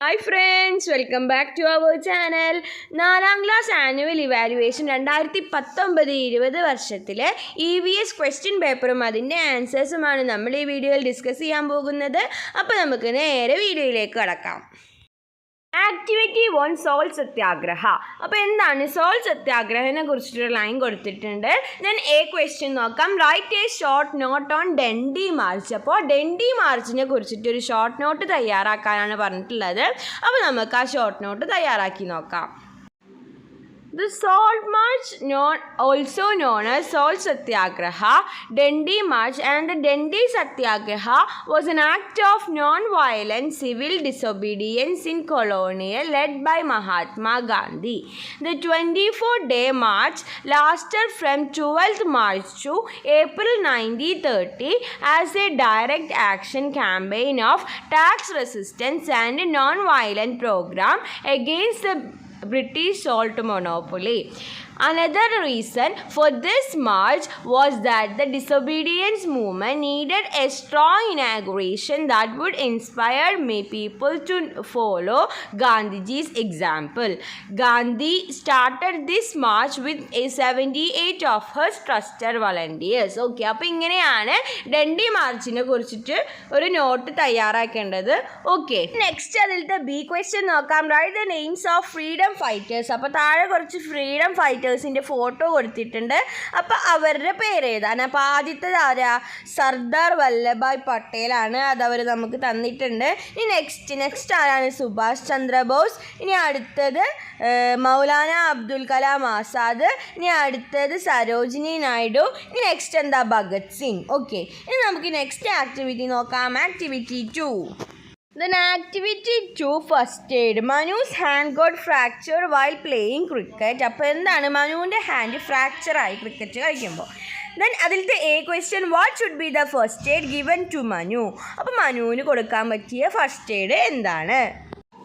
Hi friends, welcome back to our channel. 4ാം class annual evaluation 2019-20 വർഷത്തിലെ EVS question പേപ്പറും അതിൻ്റെ ആൻസേഴ്സുമാണ് നമ്മൾ ഈ വീഡിയോയിൽ ഡിസ്കസ് ചെയ്യാൻ പോകുന്നത്. അപ്പോൾ നമുക്ക് നേരെ വീഡിയോയിലേക്ക് കടക്കാം. Activity 1 salt Satyagraha. അപ്പോൾ എന്താണ് സോൾ സത്യാഗ്രഹനെ കുറിച്ചിട്ടൊരു ലൈൻ കൊടുത്തിട്ടുണ്ട്. ദെൻ ക്വസ്റ്റ്യൻ നോക്കാം. Write a short note on Dandi march. അപ്പോൾ ഡൻഡി മാർച്ചിനെ കുറിച്ചിട്ടൊരു ഷോർട്ട് നോട്ട് തയ്യാറാക്കാനാണ് പറഞ്ഞിട്ടുള്ളത്. അപ്പോൾ നമുക്ക് ആ ഷോർട്ട് നോട്ട് തയ്യാറാക്കി നോക്കാം. The Salt March, also known as Salt Satyagraha, Dandi March and the Dandi Satyagraha was an act of non-violent civil disobedience in colonial led by Mahatma Gandhi. The 24-day march lasted from 12th March to April 1930 as a direct action campaign of tax resistance and a non-violent program against the British salt monopoly. Another reason for this march was that the disobedience movement needed a strong inauguration that would inspire people to follow Gandhiji's example. Gandhi started this march with 78 of his trusted volunteers. Okay, അപ്പോൾ ഇങ്ങനെയാണ് ഡൻഡി മാർച്ചിനെ കുറിച്ചിട്ട് ഒരു not തയ്യാറാക്കേണ്ടത്. Okay, next അതിലത്തെ B question നോക്കാം. Write the names of freedom fighters. അപ്പോൾ താഴെ കുറച്ച് freedom ഫൈറ്റേഴ്സിൻ്റെ photo കൊടുത്തിട്ടുണ്ട്. അപ്പോൾ അവരുടെ പേര് എഴുതാൻ. അപ്പോൾ ആദ്യത്തേത് ആരാ? സർദാർ വല്ലഭായ് പട്ടേലാണ്. അതവർ നമുക്ക് തന്നിട്ടുണ്ട്. ഇനി നെക്സ്റ്റ് ആരാണ്? സുഭാഷ് ചന്ദ്രബോസ്. ഇനി അടുത്തത് മൗലാന അബ്ദുൽ കലാം ആസാദ്. ഇനി അടുത്തത് സരോജിനി നായിഡു. ഇനി നെക്സ്റ്റ് എന്താ? ഭഗത് സിംഗ്. ഓക്കെ, ഇനി നമുക്ക് നെക്സ്റ്റ് ആക്ടിവിറ്റി നോക്കാം. Activity 2. Then activity 2 first aid. Manu's hand got fractured while playing cricket. അപ്പോൾ എന്താണ്? മനുവിൻ്റെ ഹാൻഡ് ഫ്രാക്ചറായി ക്രിക്കറ്റ് കളിക്കുമ്പോൾ. ദെൻ അതിലത്തെ question, what should be the first aid given to Manu. അപ്പോൾ മനുവിന് കൊടുക്കാൻ പറ്റിയ ഫസ്റ്റ് എയ്ഡ് എന്താണ്?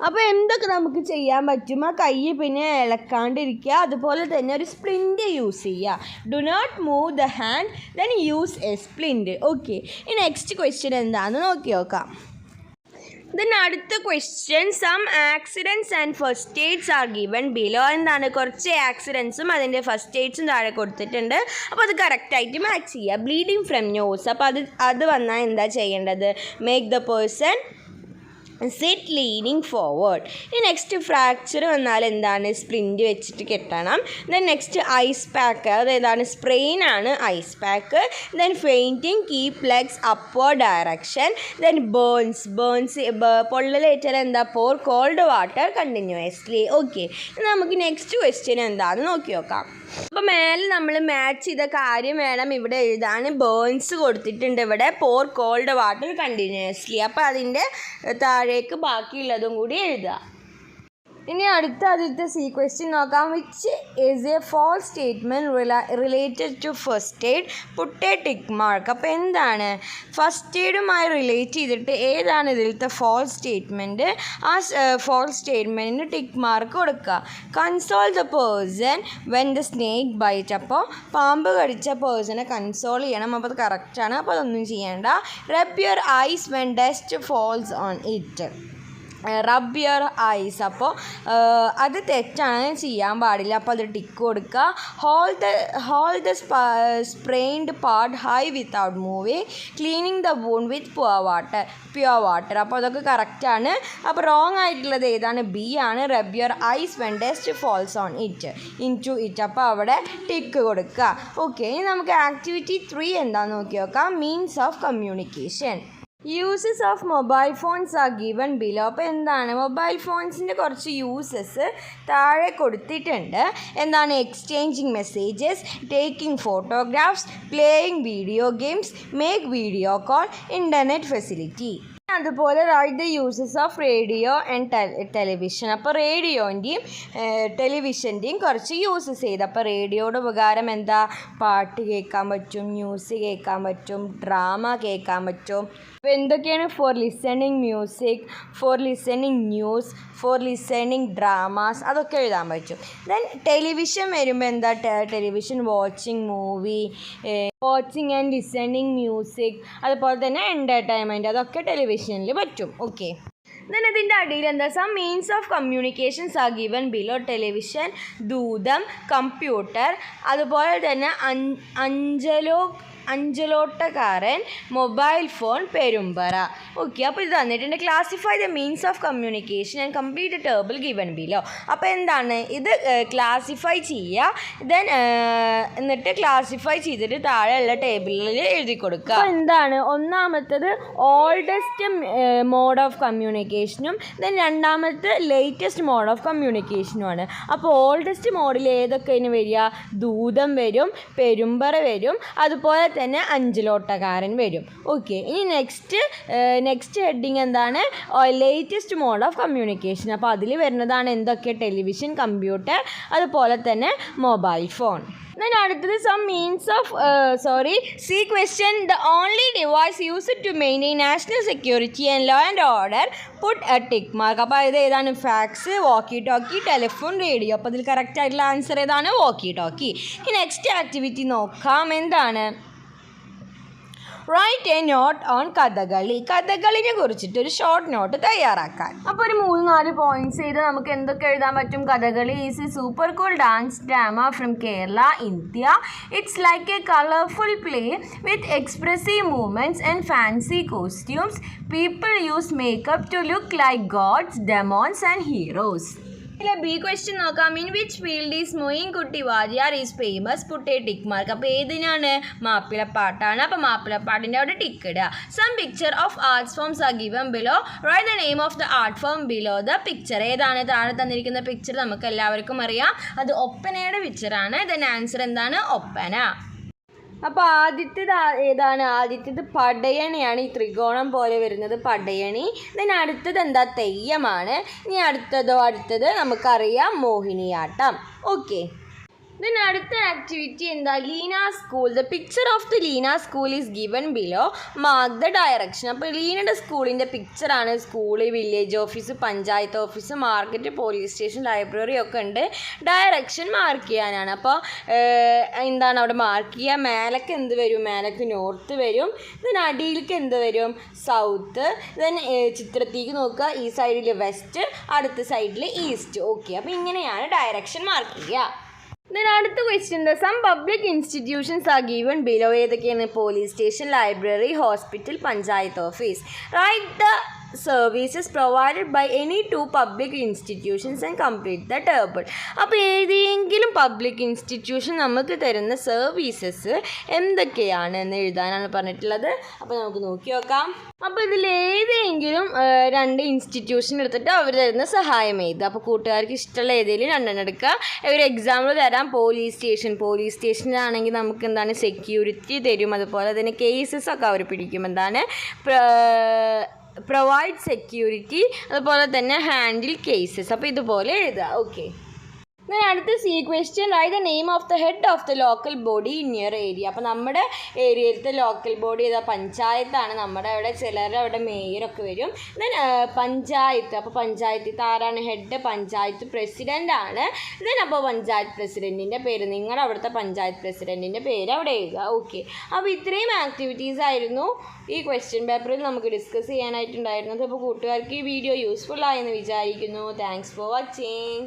അപ്പോൾ എന്തൊക്കെ നമുക്ക് ചെയ്യാൻ പറ്റും? ആ കൈ പിന്നെ ഇളക്കാണ്ടിരിക്കുക. അതുപോലെ തന്നെ ഒരു സ്പ്ലിൻറ്റ് യൂസ് ചെയ്യുക. Do not move the hand, then use a splint. Okay, ഈ നെക്സ്റ്റ് ക്വസ്റ്റ്യൻ എന്താണെന്ന് നോക്കി നോക്കാം. ദെൻ അടുത്ത question, some accidents and first aids are given below. എന്താണ്? കുറച്ച് ആക്സിഡൻസും അതിൻ്റെ ഫസ്റ്റ് എയ്ഡ്സും താഴെ കൊടുത്തിട്ടുണ്ട്. അപ്പോൾ അത് കറക്റ്റായിട്ട് മാച്ച് ചെയ്യുക. Bleeding from nose. അപ്പോൾ അത് വന്നാൽ എന്താ ചെയ്യേണ്ടത്? Make the person sit leaning forward. ഈ നെക്സ്റ്റ് ഫ്രാക്ചർ വന്നാൽ എന്താണ്? സ്പ്ലിൻറ്റ് വെച്ചിട്ട് കെട്ടണം. Then next ice pack. അതേതാണ്? സ്പ്രെയിൻ ആണ് ice pack. Then fainting, keep legs upward direction. Then burns പൊള്ളലേറ്റാൽ എന്താ? Pour cold water continuously. Okay, നമുക്ക് നെക്സ്റ്റ് ക്വസ്റ്റ്യൻ എന്താണെന്ന് നോക്കി നോക്കാം. അപ്പോൾ മേലെ നമ്മൾ മാച്ച് ചെയ്ത കാര്യം വേണം ഇവിടെ എഴുതാൻ. ബേൺസ് കൊടുത്തിട്ടുണ്ട് ഇവിടെ, പോർ കോൾഡ് വാട്ടർ കണ്ടിന്യൂസ്ലി. അപ്പോൾ അതിൻ്റെ താഴേക്ക് ബാക്കിയുള്ളതും കൂടി എഴുതുക. ഇനി അതിലത്തെ സി ക്വസ്റ്റ്യൻ നോക്കാം. Which is a false statement related to first aid? Put a tick mark. അപ്പോൾ എന്താണ്? ഫസ്റ്റ് എയ്ഡുമായി റിലേറ്റ് ചെയ്തിട്ട് ഏതാണ് ഇതിലത്തെ ഫോൾസ് സ്റ്റേറ്റ്മെൻറ്റ്? ആ ഫോൾസ് സ്റ്റേറ്റ്മെൻറ്റിന് ടിക്ക് മാർക്ക് കൊടുക്കുക. Console the person when the snake bite. അപ്പോൾ പാമ്പ് കടിച്ച പേഴ്സണെ കൺസോൾ ചെയ്യണം. അപ്പോൾ അത് കറക്റ്റാണ്. അപ്പോൾ അതൊന്നും ചെയ്യേണ്ട. Rub your eyes when dust falls on it. Rub your eyes. അപ്പോൾ അത് തെറ്റാണ്, ചെയ്യാൻ പാടില്ല. അപ്പോൾ അത് ടിക്ക് കൊടുക്കുക. Hold the sprained part high without moving. Cleaning the wound with pure water. അപ്പോൾ അതൊക്കെ കറക്റ്റാണ്. അപ്പോൾ റോങ് ആയിട്ടുള്ളത് ഏതാണ്? ബി ആണ്. Rub your eyes when dust falls on it into it. അപ്പോൾ അവിടെ ടിക്ക് കൊടുക്കുക. ഓക്കെ, ഇനി നമുക്ക് ആക്ടിവിറ്റി 3 എന്താണെന്ന് നോക്കി നോക്കാം. Means of communication. Uses of mobile phones are given below. അപ്പോൾ എന്താണ്? മൊബൈൽ ഫോൺസിൻ്റെ കുറച്ച് യൂസസ് താഴെ കൊടുത്തിട്ടുണ്ട്. എന്താണ്? Exchanging messages, taking photographs, playing video games, make video call, internet facility. അതുപോലെ write the uses of radio and television. അപ്പോൾ റേഡിയോൻ്റെയും ടെലിവിഷൻ്റെയും കുറച്ച് യൂസസ് ചെയ്ത്. അപ്പോൾ റേഡിയോയുടെ ഉപകാരം എന്താ? പാട്ട് കേൾക്കാൻ പറ്റും, ന്യൂസ് കേൾക്കാൻ പറ്റും, ഡ്രാമ കേൾക്കാൻ പറ്റും. അപ്പോൾ എന്തൊക്കെയാണ്? For listening music, for listening news, for listening dramas, അതൊക്കെ എഴുതാൻ പറ്റും. ദെൻ ടെലിവിഷൻ വരുമ്പോൾ എന്താ? Television watching movie, watching and listening music, അതുപോലെ തന്നെ എൻ്റർടൈൻമെൻറ്റ്, അതൊക്കെ ടെലിവിഷനിൽ പറ്റും. ഓക്കെ, ദെൻ ഇതിൻ്റെ അടിയിൽ എന്താ some means of communications are given below television, ദൂതം, കമ്പ്യൂട്ടർ, അതുപോലെ തന്നെ അഞ്ചലോട്ടക്കാരൻ, മൊബൈൽ ഫോൺ, പെരുമ്പറ. ഓക്കെ, അപ്പോൾ ഇത് തന്നിട്ടുണ്ട്. Classify the means of communication and complete table given below. അപ്പോൾ എന്താണ് ഇത് ക്ലാസിഫൈ ചെയ്യുക, ദെൻ എന്നിട്ട് ക്ലാസിഫൈ ചെയ്തിട്ട് താഴെയുള്ള ടേബിളിൽ എഴുതി കൊടുക്കുക. അപ്പോൾ എന്താണ് ഒന്നാമത്തത് ഓൾഡസ്റ്റ് മോഡ് ഓഫ് കമ്മ്യൂണിക്കേഷനും ദെൻ രണ്ടാമത്തെ ലേറ്റസ്റ്റ് മോഡ് ഓഫ് കമ്മ്യൂണിക്കേഷനുമാണ്. അപ്പോൾ ഓൾഡസ്റ്റ് മോഡിൽ ഏതൊക്കെയാണ് വരിക? ദൂതം വരും, പെരുമ്പറ വരും, അതുപോലെ തന്നെ അഞ്ചലോട്ടക്കാരൻ വരും. ഓക്കെ, ഇനി നെക്സ്റ്റ് ഹെഡിങ് എന്താണ്? Latest mode of communication. അപ്പോൾ അതിൽ വരുന്നതാണ് എന്തൊക്കെ? ടെലിവിഷൻ, കമ്പ്യൂട്ടർ, അതുപോലെ തന്നെ മൊബൈൽ ഫോൺ. Then അടുത്തത് some means of see question, the only device used to maintain national security and law and order, put a tick mark. അപ്പോൾ ഇത് ഏതാണ്? Fax, walkie talkie, telephone, radio. അപ്പോൾ ഇതിൽ correct ആയിട്ടുള്ള answer ഏതാണ്? Walkie talkie. ഈ next activity നോക്കാം. എന്താണ്? Write a note on Kathakali. കഥകളിനെ കുറിച്ചിട്ട് ഒരു ഷോർട്ട് നോട്ട് തയ്യാറാക്കാൻ. അപ്പോൾ ഒരു 3-4 പോയിന്റ്സ് ചെയ്ത് നമുക്ക് എന്തൊക്കെ എഴുതാൻ പറ്റും? Kathakali is a super cool dance drama from Kerala, India. It's like a colourful play with expressive movements and fancy costumes. People use makeup to look like gods, demons and heroes. B question നോക്കാം. In which field is Moyinkutty Variyar is famous, put a tick mark. അപ്പോൾ ഏതിനാണ്? മാപ്പിളപ്പാട്ടാണ്. അപ്പോൾ മാപ്പിളപ്പാട്ടിൻ്റെ അവിടെ tick ഇടുക. Some picture of arts forms are given below, write the name of the art form below the picture. ഏതാണ് താഴെ തന്നിരിക്കുന്ന പിക്ചർ? നമുക്ക് എല്ലാവർക്കും അറിയാം, അത് ഒപ്പനയുടെ പിക്ചറാണ്. ദെൻ ആൻസർ എന്താണ്? ഒപ്പന. അപ്പോൾ ആദ്യത്തേത് ഏതാണ്? ആദ്യത്തേത് പടയണിയാണ്. ഈ ത്രികോണം പോലെ വരുന്നത് പടയണി. ദെൻ അടുത്തത് എന്താ? തെയ്യമാണ്. ഇനി അടുത്തത് നമുക്കറിയാം മോഹിനിയാട്ടം. ഓക്കെ, ദെൻ അടുത്ത ആക്ടിവിറ്റി എന്താ? Leena school. The picture of the Leena school is given below, mark the direction. അപ്പോൾ ലീനയുടെ സ്കൂളിൻ്റെ പിക്ചറാണ്. School, village office, panchayat office, market, police station, library ഒക്കെ ഉണ്ട്. ഡയറക്ഷൻ മാർക്ക് ചെയ്യാനാണ്. അപ്പോൾ എന്താണ് അവിടെ മാർക്ക് ചെയ്യുക? മേലക്ക് എന്ത് വരും? മേലക്ക് നോർത്ത് വരും. ദെൻ അടിയിലേക്ക് എന്ത് വരും? സൗത്ത്. ദെൻ ചിത്രത്തേക്ക് നോക്കുക, ഈ സൈഡിൽ വെസ്റ്റ്, അടുത്ത സൈഡിൽ ഈസ്റ്റ്. ഓക്കെ, അപ്പോൾ ഇങ്ങനെയാണ് ഡയറക്ഷൻ മാർക്ക് ചെയ്യുക. ദെൻ അടുത്ത question, some public institutions are given below. ഏതൊക്കെയാണ്? Police station, library, hospital, panchayat office. Write the services provided by any 2 public institutions and complete the table. അപ്പോൾ ഏതെങ്കിലും പബ്ലിക് ഇൻസ്റ്റിറ്റ്യൂഷൻ നമുക്ക് തരുന്ന services എന്തൊക്കെയാണ് എന്ന് എഴുതാനാണ് പറഞ്ഞിട്ടുള്ളത്. അപ്പോൾ നമുക്ക് നോക്കി നോക്കാം. അപ്പോൾ ഇതിൽ ഏതെങ്കിലും 2 ഇൻസ്റ്റിറ്റ്യൂഷൻ എടുത്തിട്ട് അവർ തരുന്ന സഹായം എഴുതുക. അപ്പോൾ കൂട്ടുകാർക്ക് ഇഷ്ടമുള്ള ഏതെങ്കിലും 2 എടുക്കുക. ഒരു എക്സാമ്പിൾ തരാം. പോലീസ് സ്റ്റേഷനിലാണെങ്കിൽ നമുക്ക് എന്താണ്? സെക്യൂരിറ്റി തരും. അതുപോലെ തന്നെ കേസസ് ഒക്കെ അവർ പിടിക്കും. എന്താണ്? പ്രൊവൈഡ് സെക്യൂരിറ്റി, അതുപോലെ തന്നെ ഹാൻഡിൽ കേസസ്. അപ്പോൾ ഇതുപോലെ എഴുതുക. ഓക്കെ, അടുത്ത C question, right the name of the head of the local body in your area. അപ്പോൾ നമ്മുടെ ഏരിയയിലത്തെ ലോക്കൽ ബോഡി ഏതാ? പഞ്ചായത്താണ്. നമ്മുടെ അവിടെ ചിലരുടെ അവിടെ മേയറൊക്കെ വരും. ദെൻ പഞ്ചായത്ത്. അപ്പോൾ പഞ്ചായത്തിൽ ആരാണ് ഹെഡ്? പഞ്ചായത്ത് പ്രസിഡൻ്റ് ആണ്. ദെൻ അപ്പോൾ പഞ്ചായത്ത് പ്രസിഡൻറ്റിൻ്റെ പേര്, നിങ്ങളുടെ അവിടുത്തെ പഞ്ചായത്ത് പ്രസിഡൻറ്റിൻ്റെ പേര് അവിടെ എഴുതുക. ഓക്കെ, അപ്പോൾ ഇത്രയും ആക്ടിവിറ്റീസ് ആയിരുന്നു ഈ ക്വസ്റ്റ്യൻ പേപ്പറിൽ നമുക്ക് ഡിസ്കസ് ചെയ്യാനായിട്ടുണ്ടായിരുന്നത്. അപ്പോൾ കൂട്ടുകാർക്ക് ഈ വീഡിയോ യൂസ്ഫുൾ ആയെന്ന് വിചാരിക്കുന്നു. Thanks for watching.